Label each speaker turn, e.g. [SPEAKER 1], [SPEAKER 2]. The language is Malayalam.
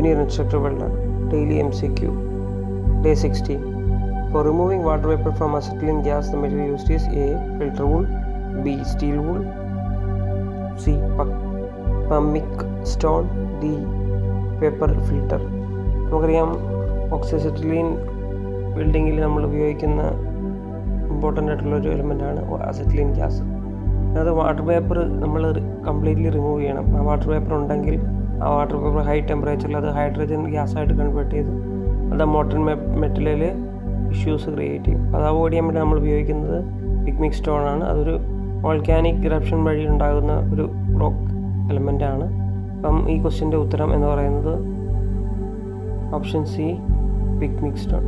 [SPEAKER 1] Junior Instructor Welder, Daily MCQ, Day 16. For removing water vapor from acetylene gas, the material used is A. Filter wool, B. Steel wool, C. Pumic stone, D. Paper filter. നമുക്കറിയാം ഓക്സിഅസെറ്റിലീൻ ബിൽഡിങ്ങിൽ നമ്മൾ ഉപയോഗിക്കുന്ന ഇമ്പോർട്ടൻ്റ് ആയിട്ടുള്ളൊരു എലിമെൻ്റാണ് അസെറ്റിലീൻ ഗ്യാസ്. അത് വാട്ടർ വേപ്പർ നമ്മൾ കംപ്ലീറ്റ്ലി റിമൂവ് ചെയ്യണം. ആ വാട്ടർ വേപ്പർ ഉണ്ടെങ്കിൽ ആ വാട്ടർ വേപ്പർ ഹൈ ടെമ്പറേച്ചറിൽ അത് ഹൈഡ്രജൻ ഗ്യാസായിട്ട് കൺവേർട്ട് ചെയ്ത് അത് മോട്ടർ മെറ്റലിൽ ഇഷ്യൂസ് ക്രിയേറ്റ് ചെയ്യും. അത് അവോയ്ഡ് ചെയ്യാൻ വേണ്ടി നമ്മൾ ഉപയോഗിക്കുന്നത് പിഗ്മിക് സ്റ്റോൺ ആണ്. അതൊരു വോൾക്കാനിക് ഇറപ്ഷൻ വഴി ഉണ്ടാകുന്ന ഒരു റോക്ക് എലിമെൻ്റാണ്. അപ്പം ഈ ക്വസ്റ്റ്യൻ്റെ ഉത്തരം എന്ന് പറയുന്നത് ഓപ്ഷൻ സി, പിഗ്മിക് സ്റ്റോൺ.